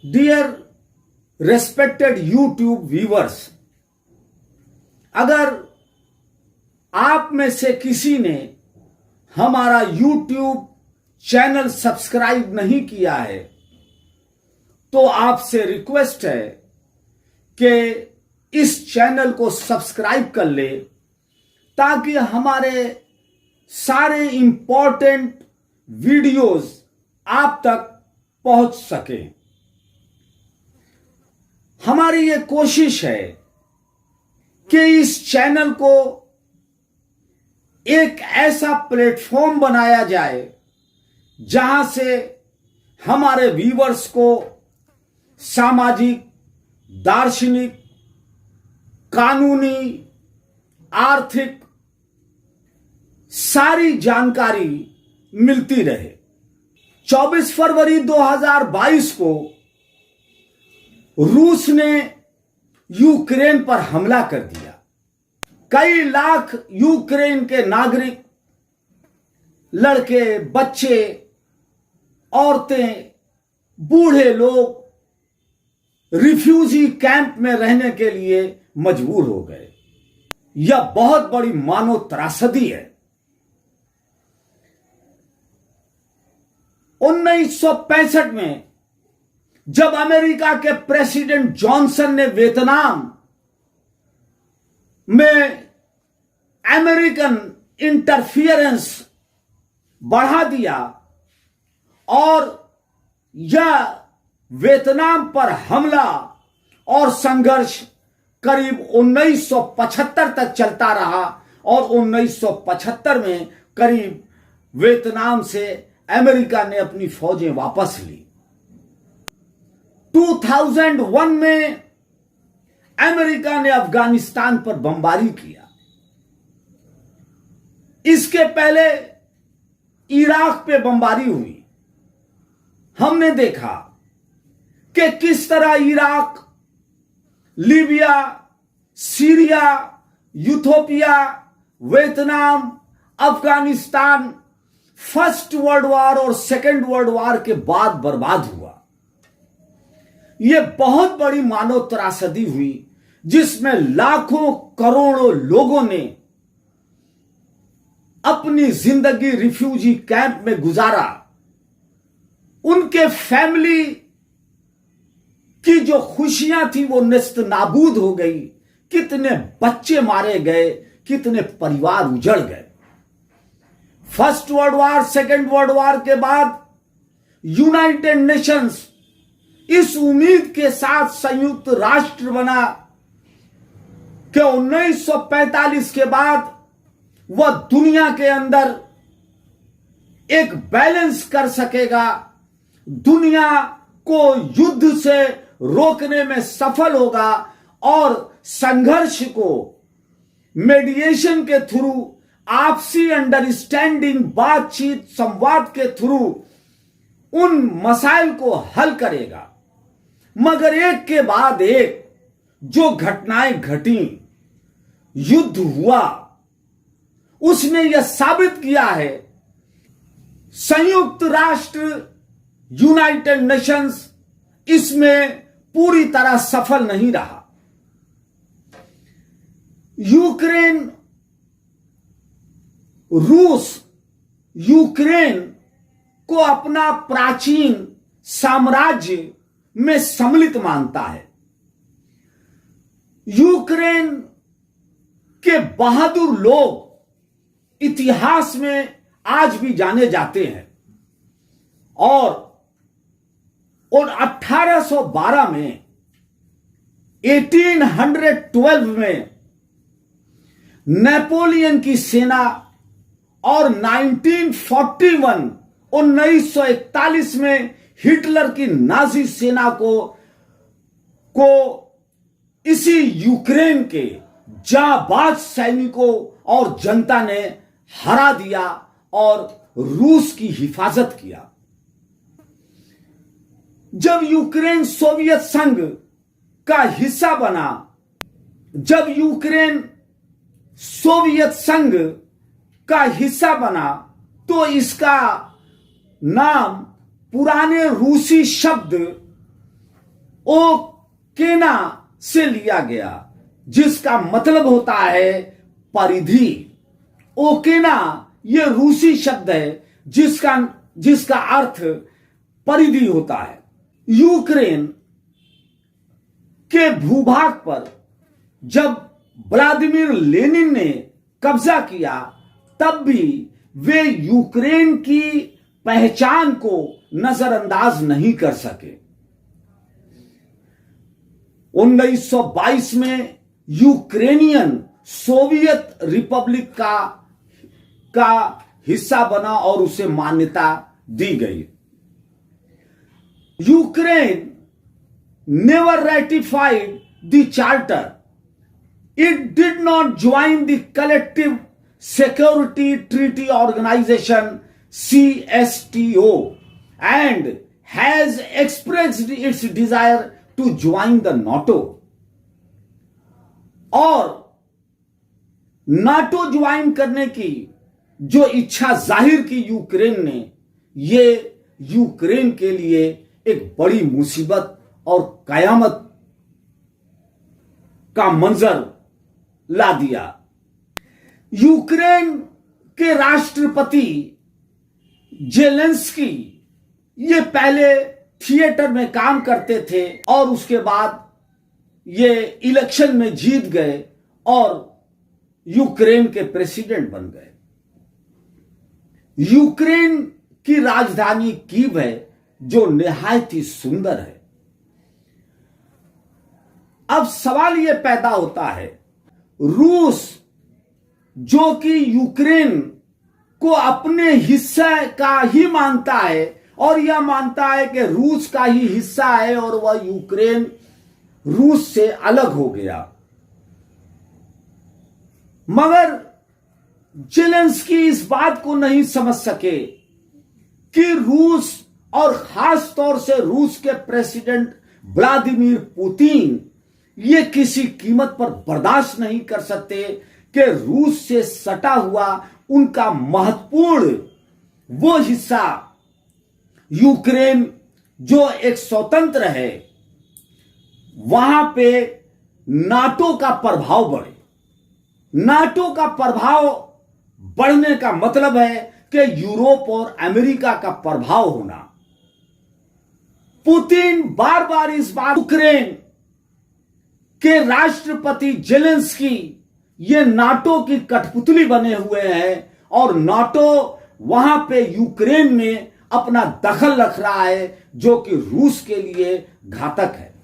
Dear respected YouTube viewers, अगर आप में से किसी ने हमारा यूट्यूब चैनल सब्सक्राइब नहीं किया है तो आपसे रिक्वेस्ट है कि इस चैनल को सब्सक्राइब कर ले ताकि हमारे सारे इंपॉर्टेंट वीडियोस आप तक पहुंच सके। हमारी ये कोशिश है कि इस चैनल को एक ऐसा प्लेटफॉर्म बनाया जाए जहां से हमारे व्यूअर्स को सामाजिक, दार्शनिक, कानूनी, आर्थिक सारी जानकारी मिलती रहे। 24 फरवरी 2022 को रूस ने यूक्रेन पर हमला कर दिया। कई लाख यूक्रेन के नागरिक, लड़के, बच्चे, औरतें, बूढ़े लोग रिफ्यूजी कैंप में रहने के लिए मजबूर हो गए। यह बहुत बड़ी मानव त्रासदी है। 1965 में जब अमेरिका के प्रेसिडेंट जॉनसन ने वियतनाम में अमेरिकन इंटरफियरेंस बढ़ा दिया और यह वियतनाम पर हमला और संघर्ष करीब 1975 तक चलता रहा और 1975 में करीब वियतनाम से अमेरिका ने अपनी फौजें वापस ली। 2001 में अमेरिका ने अफगानिस्तान पर बमबारी किया। इसके पहले इराक पे बमबारी हुई। हमने देखा कि किस तरह Iraq, Libya, Syria, Ethiopia, Vietnam, Afghanistan first world war और सेकेंड वर्ल्ड वॉर के बाद बर्बाद हुआ। यह बहुत बड़ी मानव त्रासदी हुई जिसमें लाखों करोड़ों लोगों ने अपनी जिंदगी रिफ्यूजी कैंप में गुजारा। उनके फैमिली की जो खुशियां थी वो नेस्त नाबूद हो गई। कितने बच्चे मारे गए, कितने परिवार उजड़ गए। First world war, second world war के बाद यूनाइटेड नेशंस इस उम्मीद के साथ संयुक्त राष्ट्र बना कि 1945 के बाद वह दुनिया के अंदर एक बैलेंस कर सकेगा, दुनिया को युद्ध से रोकने में सफल होगा और संघर्ष को मेडिएशन के थ्रू, आपसी अंडरस्टैंडिंग, बातचीत, संवाद के थ्रू उन मसाइल को हल करेगा। मगर एक के बाद एक जो घटनाएं घटी, युद्ध हुआ, उसने यह साबित किया है संयुक्त राष्ट्र, यूनाइटेड नेशंस इसमें पूरी तरह सफल नहीं रहा। यूक्रेन, रूस यूक्रेन को अपना प्राचीन साम्राज्य में सम्मिलित मानता है। यूक्रेन के बहादुर लोग इतिहास में आज भी जाने जाते हैं और 1812 में 1812 में नेपोलियन की सेना और 1941 में हिटलर की नाजी सेना को इसी यूक्रेन के जाबाज सैनिकों और जनता ने हरा दिया और रूस की हिफाजत किया। जब यूक्रेन सोवियत संघ का हिस्सा बना, जब यूक्रेन सोवियत संघ का हिस्सा बना तो इसका नाम पुराने रूसी शब्द ओकेना से लिया गया, जिसका मतलब होता है परिधि। ओकेना यह रूसी शब्द है जिसका अर्थ परिधि होता है। यूक्रेन के भूभाग पर जब व्लादिमीर लेनिन ने कब्जा किया, तब भी वे यूक्रेन की पहचान को नजरअंदाज नहीं कर सके। 1922 में यूक्रेनियन सोवियत रिपब्लिक का हिस्सा बना और उसे मान्यता दी गई। Ukraine never ratified the charter. It did not join the Collective Security Treaty Organization CSTO and has expressed its desire to join the NATO. और नाटो ज्वाइन करने की जो इच्छा जाहिर की यूक्रेन ने, ये यूक्रेन के लिए एक बड़ी मुसीबत और कयामत का मंजर ला दिया। यूक्रेन के राष्ट्रपति जेलेंस्की ये पहले थिएटर में काम करते थे और उसके बाद ये इलेक्शन में जीत गए और यूक्रेन के प्रेसिडेंट बन गए। यूक्रेन की राजधानी कीव है, जो निहायत ही सुंदर है। अब सवाल यह पैदा होता है, रूस जो कि यूक्रेन को अपने हिस्से का ही मानता है और यह मानता है कि रूस का ही हिस्सा है और वह यूक्रेन रूस से अलग हो गया, मगर जेलेंस्की इस बात को नहीं समझ सके कि रूस और खास तौर से रूस के प्रेसिडेंट व्लादिमीर पुतिन ये किसी कीमत पर बर्दाश्त नहीं कर सकते कि रूस से सटा हुआ उनका महत्वपूर्ण वो हिस्सा यूक्रेन जो एक स्वतंत्र है, वहां पे नाटो का प्रभाव बढ़े। नाटो का प्रभाव बढ़ने का मतलब है कि यूरोप और अमेरिका का प्रभाव होना। पुतिन बार बार इस बात, यूक्रेन के राष्ट्रपति जेलेंस्की ये नाटो की कठपुतली बने हुए हैं और नाटो वहां पे यूक्रेन में अपना दखल रख रहा है, जो कि रूस के लिए घातक है।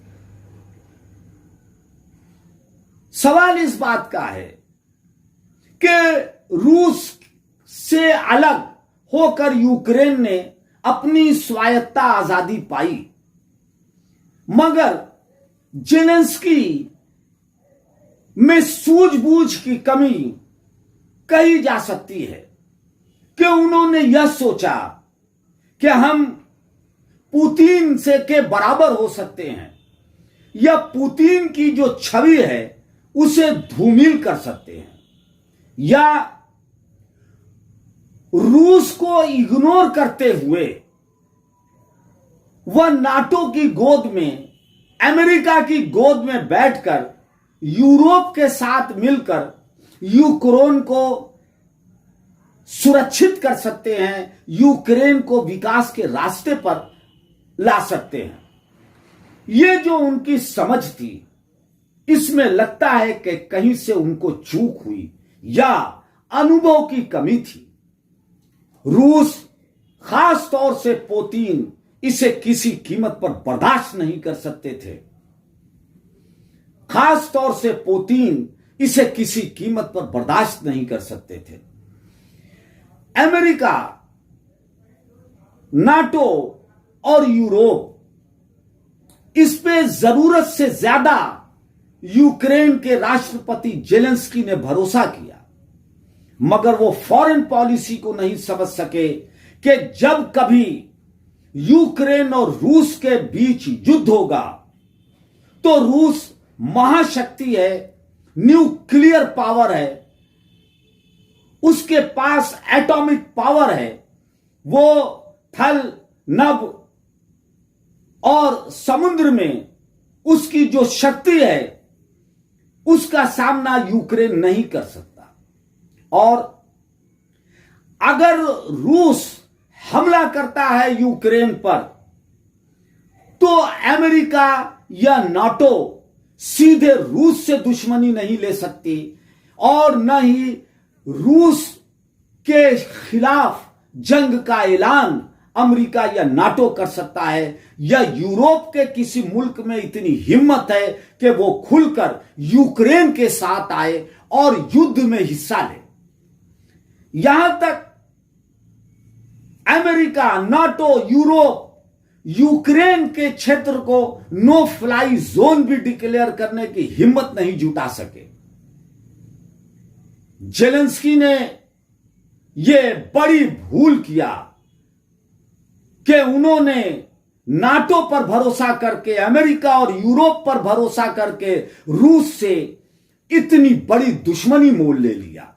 सवाल इस बात का है कि रूस से अलग होकर यूक्रेन ने अपनी स्वायत्ता आजादी पाई, मगर जेलेंस्की में सूझबूझ की कमी कही जा सकती है कि उन्होंने यह सोचा कि हम पुतिन से के बराबर हो सकते हैं या पुतिन की जो छवि है उसे धूमिल कर सकते हैं या रूस को इग्नोर करते हुए वह नाटो की गोद में, अमेरिका की गोद में बैठकर यूरोप के साथ मिलकर यूक्रेन को सुरक्षित कर सकते हैं, यूक्रेन को विकास के रास्ते पर ला सकते हैं। यह जो उनकी समझ थी, इसमें लगता है कि कहीं से उनको चूक हुई या अनुभव की कमी थी। रूस, खास तौर से पुतिन, इसे किसी कीमत पर बर्दाश्त नहीं कर सकते थे। खास तौर से पुतिन इसे किसी कीमत पर बर्दाश्त नहीं कर सकते थे। अमेरिका, नाटो और यूरोप इस पे जरूरत से ज्यादा यूक्रेन के राष्ट्रपति जेलेंस्की ने भरोसा किया, मगर वो फॉरेन पॉलिसी को नहीं समझ सके कि जब कभी यूक्रेन और रूस के बीच युद्ध होगा तो रूस महाशक्ति है, न्यूक्लियर पावर है, उसके पास एटॉमिक पावर है, वो थल, नभ और समुद्र में उसकी जो शक्ति है उसका सामना यूक्रेन नहीं कर सकता। और अगर रूस हमला करता है यूक्रेन पर तो अमेरिका या नाटो सीधे रूस से दुश्मनी नहीं ले सकती और न ही रूस के खिलाफ जंग का ऐलान अमेरिका या नाटो कर सकता है, या यूरोप के किसी मुल्क में इतनी हिम्मत है कि वो खुलकर यूक्रेन के साथ आए और युद्ध में हिस्सा ले। यहां तक अमेरिका, नाटो, यूरोप यूक्रेन के क्षेत्र को नो फ्लाई जोन भी डिक्लेयर करने की हिम्मत नहीं जुटा सके। जेलेंस्की ने यह बड़ी भूल किया कि उन्होंने नाटो पर भरोसा करके, अमेरिका और यूरोप पर भरोसा करके रूस से इतनी बड़ी दुश्मनी मोल ले लिया।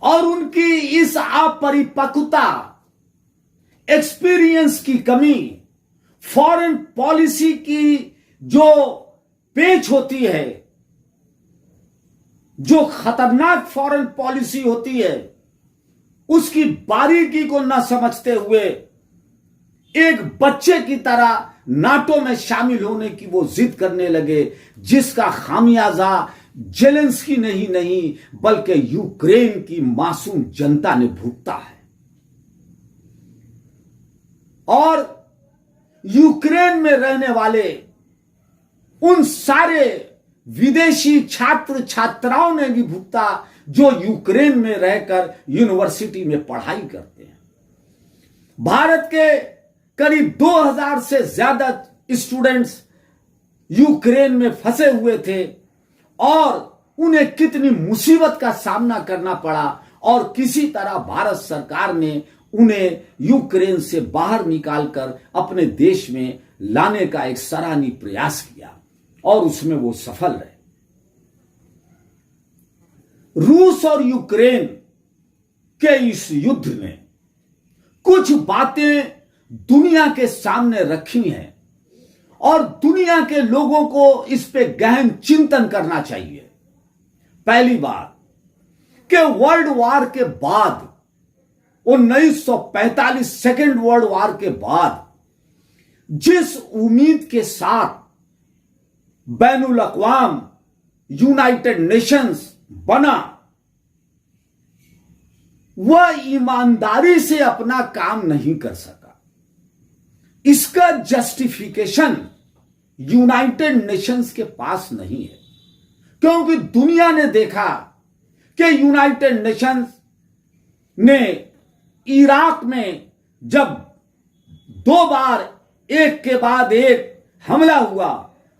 और उनकी इस अपरिपक्वता, एक्सपीरियंस की कमी, फॉरेन पॉलिसी की जो पेच होती है, जो खतरनाक फॉरेन पॉलिसी होती है, उसकी बारीकी को न समझते हुए एक बच्चे की तरह नाटो में शामिल होने की वो जिद करने लगे, जिसका खामियाजा जेलेंस्की नहीं बल्कि यूक्रेन की मासूम जनता ने भुगता है। और यूक्रेन में रहने वाले उन सारे विदेशी छात्र छात्राओं ने भी भुगता जो यूक्रेन में रहकर यूनिवर्सिटी में पढ़ाई करते हैं। भारत के करीब 2000 से ज्यादा स्टूडेंट्स यूक्रेन में फंसे हुए थे और उन्हें कितनी मुसीबत का सामना करना पड़ा, और किसी तरह भारत सरकार ने उन्हें यूक्रेन से बाहर निकालकर अपने देश में लाने का एक सराहनीय प्रयास किया और उसमें वो सफल रहे। रूस और यूक्रेन के इस युद्ध ने कुछ बातें दुनिया के सामने रखी हैं और दुनिया के लोगों को इस पे गहन चिंतन करना चाहिए। पहली बात कि वर्ल्ड वार के बाद 1945 सेकेंड वर्ल्ड वार के बाद जिस उम्मीद के साथ बैनुल अक़वाम यूनाइटेड नेशंस बना, वह ईमानदारी से अपना काम नहीं कर सका। इसका जस्टिफिकेशन यूनाइटेड नेशंस के पास नहीं है, क्योंकि दुनिया ने देखा कि यूनाइटेड नेशंस ने इराक में जब 2 बार एक के बाद एक हमला हुआ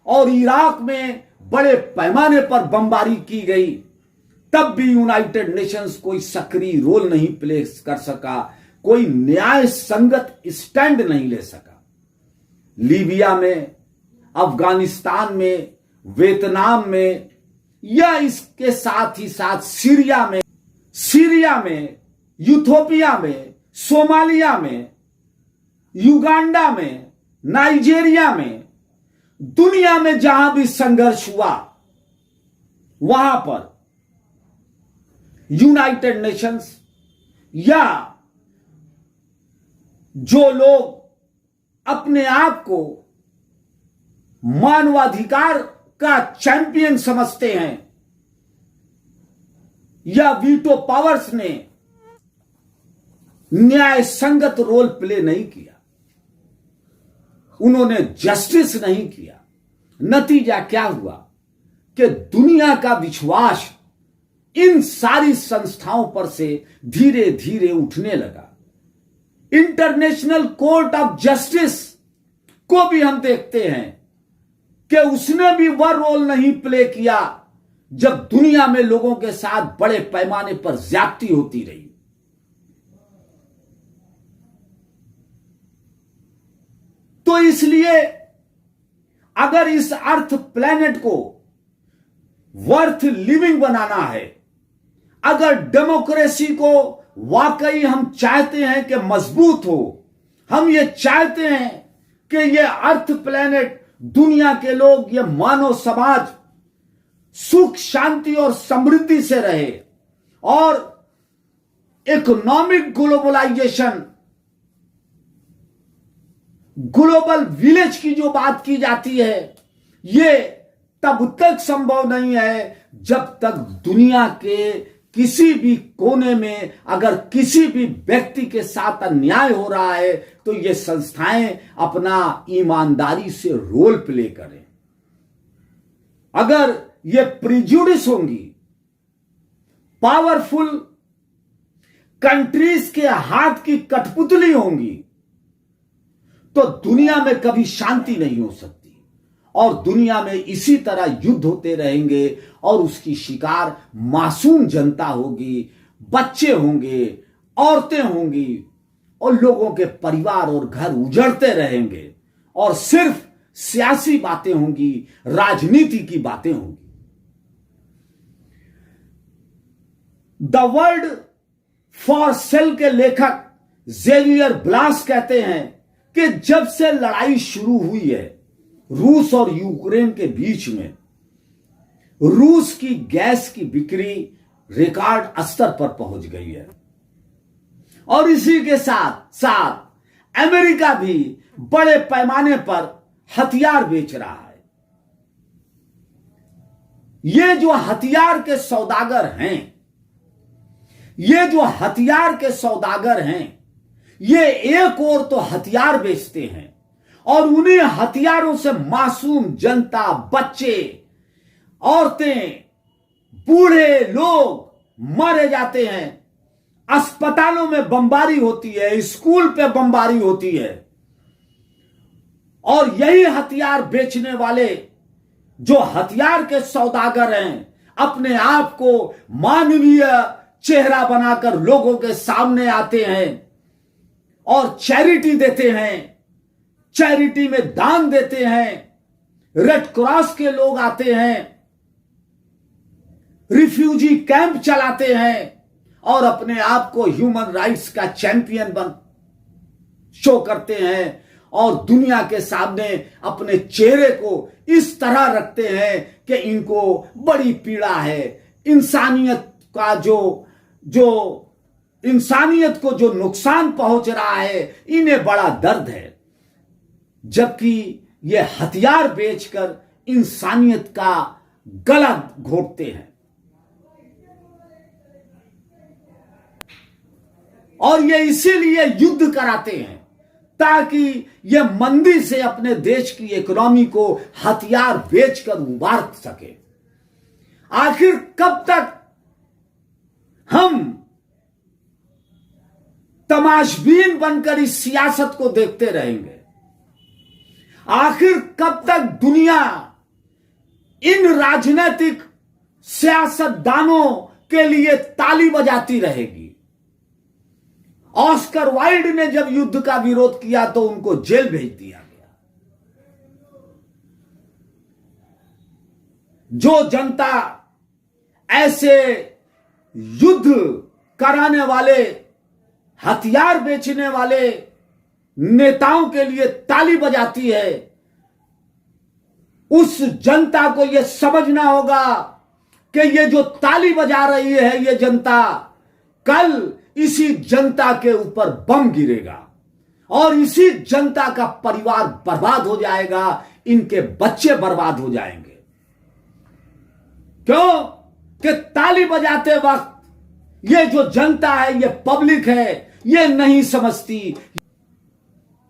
और इराक में बड़े पैमाने पर बमबारी की गई, तब भी यूनाइटेड नेशंस कोई सक्रिय रोल नहीं प्ले कर सका, कोई न्याय संगत स्टैंड नहीं ले सका। लीबिया में, अफगानिस्तान में, वियतनाम में, या इसके साथ ही साथ सीरिया में, यूथोपिया में, सोमालिया में, युगांडा में, नाइजीरिया में, दुनिया में जहां भी संघर्ष हुआ वहां पर यूनाइटेड नेशंस या जो लोग अपने आप को मानवाधिकार का चैंपियन समझते हैं या वीटो पावर्स ने न्याय संगत रोल प्ले नहीं किया, उन्होंने जस्टिस नहीं किया। नतीजा क्या हुआ कि दुनिया का विश्वास इन सारी संस्थाओं पर से धीरे धीरे उठने लगा। इंटरनेशनल कोर्ट ऑफ जस्टिस को भी हम देखते हैं कि उसने भी वह रोल नहीं प्ले किया जब दुनिया में लोगों के साथ बड़े पैमाने पर ज्यादती होती रही। तो इसलिए अगर इस अर्थ प्लैनेट को वर्थ लिविंग बनाना है, अगर डेमोक्रेसी को वाकई हम चाहते हैं कि मजबूत हो, हम ये चाहते हैं कि ये अर्थ प्लैनेट दुनिया के लोग, ये मानव समाज सुख शांति और समृद्धि से रहे। और इकोनॉमिक ग्लोबलाइजेशन, ग्लोबल विलेज की जो बात की जाती है, ये तब तक संभव नहीं है जब तक दुनिया के किसी भी कोने में अगर किसी भी व्यक्ति के साथ अन्याय हो रहा है तो ये संस्थाएं अपना ईमानदारी से रोल प्ले करें। अगर ये प्रिजुडिस होंगी, पावरफुल कंट्रीज के हाथ की कठपुतली होंगी, तो दुनिया में कभी शांति नहीं हो सकती और दुनिया में इसी तरह युद्ध होते रहेंगे और उसकी शिकार मासूम जनता होगी, बच्चे होंगे, औरतें होंगी और लोगों के परिवार और घर उजड़ते रहेंगे और सिर्फ सियासी बातें होंगी, राजनीति की बातें होंगी। द वर्ल्ड फॉर सेल के लेखक जेवियर ब्लास कहते हैं कि जब से लड़ाई शुरू हुई है रूस और यूक्रेन के बीच में, रूस की गैस की बिक्री रिकॉर्ड स्तर पर पहुंच गई है और इसी के साथ साथ अमेरिका भी बड़े पैमाने पर हथियार बेच रहा है। ये जो हथियार के सौदागर हैं, ये जो हथियार के सौदागर हैं, ये एक और तो हथियार बेचते हैं और उन्हीं हथियारों से मासूम जनता, बच्चे, औरतें, बूढ़े लोग मारे जाते हैं। अस्पतालों में बमबारी होती है, स्कूल पे बमबारी होती है और यही हथियार बेचने वाले जो हथियार के सौदागर हैं, अपने आप को मानवीय चेहरा बनाकर लोगों के सामने आते हैं और चैरिटी देते हैं, चैरिटी में दान देते हैं, रेड क्रॉस के लोग आते हैं, रिफ्यूजी कैंप चलाते हैं और अपने आप को ह्यूमन राइट्स का चैंपियन बन शो करते हैं और दुनिया के सामने अपने चेहरे को इस तरह रखते हैं कि इनको बड़ी पीड़ा है, इंसानियत का जो इंसानियत को जो नुकसान पहुंच रहा है, इन्हें बड़ा दर्द है, जबकि ये हथियार बेचकर इंसानियत का गला घोटते हैं। और ये इसीलिए युद्ध कराते हैं ताकि ये मंदी से अपने देश की इकोनॉमी को हथियार बेचकर उबार सके। आखिर कब तक हम तमाशबीन बनकर इस सियासत को देखते रहेंगे? आखिर कब तक दुनिया इन राजनीतिक सियासतदानों के लिए ताली बजाती रहेगी? ऑस्कर वाइल्ड ने जब युद्ध का विरोध किया तो उनको जेल भेज दिया गया। जो जनता ऐसे युद्ध कराने वाले, हथियार बेचने वाले नेताओं के लिए ताली बजाती है, उस जनता को यह समझना होगा कि ये जो ताली बजा रही है ये जनता, कल इसी जनता के ऊपर बम गिरेगा और इसी जनता का परिवार बर्बाद हो जाएगा, इनके बच्चे बर्बाद हो जाएंगे। क्यों कि ताली बजाते वक्त ये जो जनता है, ये पब्लिक है, ये नहीं समझती,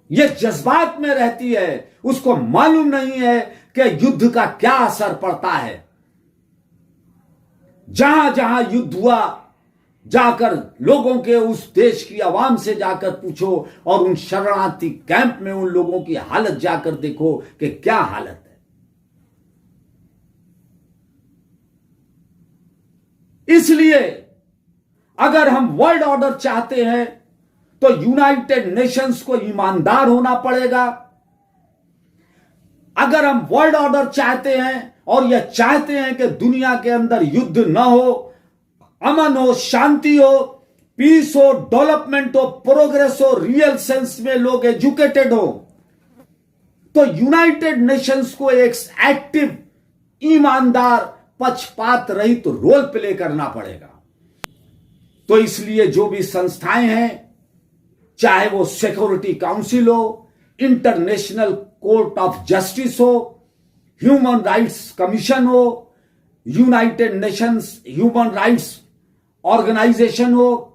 ये जज्बात में रहती है, उसको मालूम नहीं है कि युद्ध का क्या असर पड़ता है। जहां जहां युद्ध हुआ, जाकर लोगों के उस देश की आवाम से जाकर पूछो और उन शरणार्थी कैंप में उन लोगों की हालत जाकर देखो कि क्या हालत है। इसलिए अगर हम वर्ल्ड ऑर्डर चाहते हैं तो यूनाइटेड नेशंस को ईमानदार होना पड़ेगा। अगर हम वर्ल्ड ऑर्डर चाहते हैं और यह चाहते हैं कि दुनिया के अंदर युद्ध न हो, अमन हो, शांति हो, पीस हो, डेवलपमेंट हो, प्रोग्रेस हो, रियल सेंस में लोग एजुकेटेड हो, तो यूनाइटेड नेशंस को एक एक्टिव, ईमानदार, पक्षपात रहित तो रोल प्ले करना पड़ेगा। तो इसलिए जो भी संस्थाएं हैं, चाहे वो सिक्योरिटी काउंसिल हो, इंटरनेशनल कोर्ट ऑफ जस्टिस हो, ह्यूमन राइट्स कमीशन हो, United Nations Human Rights Organisation हो,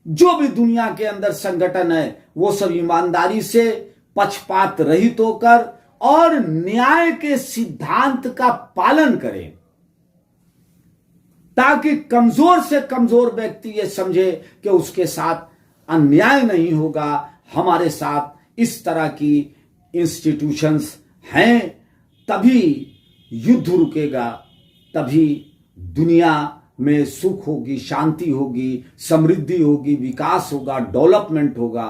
जो भी दुनिया के अंदर संगठन है, वो सब ईमानदारी से, पक्षपात रहित होकर और न्याय के सिद्धांत का पालन करें, ताकि कमजोर से कमजोर व्यक्ति ये समझे कि उसके साथ अन्याय नहीं होगा। हमारे साथ इस तरह की इंस्टीट्यूशंस हैं, तभी युद्ध रुकेगा, तभी दुनिया में सुख होगी, शांति होगी, समृद्धि होगी, विकास होगा, डेवलपमेंट होगा।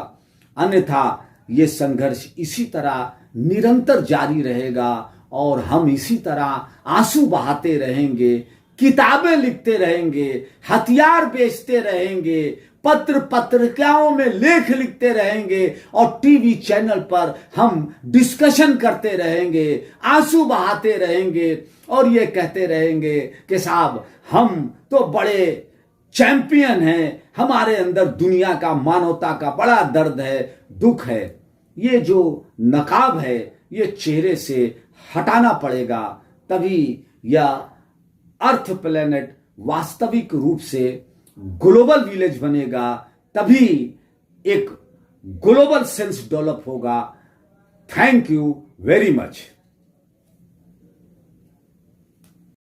अन्यथा ये संघर्ष इसी तरह निरंतर जारी रहेगा और हम इसी तरह आंसू बहाते रहेंगे, किताबें लिखते रहेंगे, हथियार बेचते रहेंगे, पत्र पत्रिकाओं में लेख लिखते रहेंगे और टीवी चैनल पर हम डिस्कशन करते रहेंगे, आंसू बहाते रहेंगे और ये कहते रहेंगे कि साहब हम तो बड़े चैंपियन हैं, हमारे अंदर दुनिया का, मानवता का बड़ा दर्द है, दुख है। ये जो नकाब है, ये चेहरे से हटाना पड़ेगा, तभी यह अर्थ प्लेनेट वास्तविक रूप से ग्लोबल विलेज बनेगा, तभी एक ग्लोबल सेंस डेवलप होगा। Thank you very much.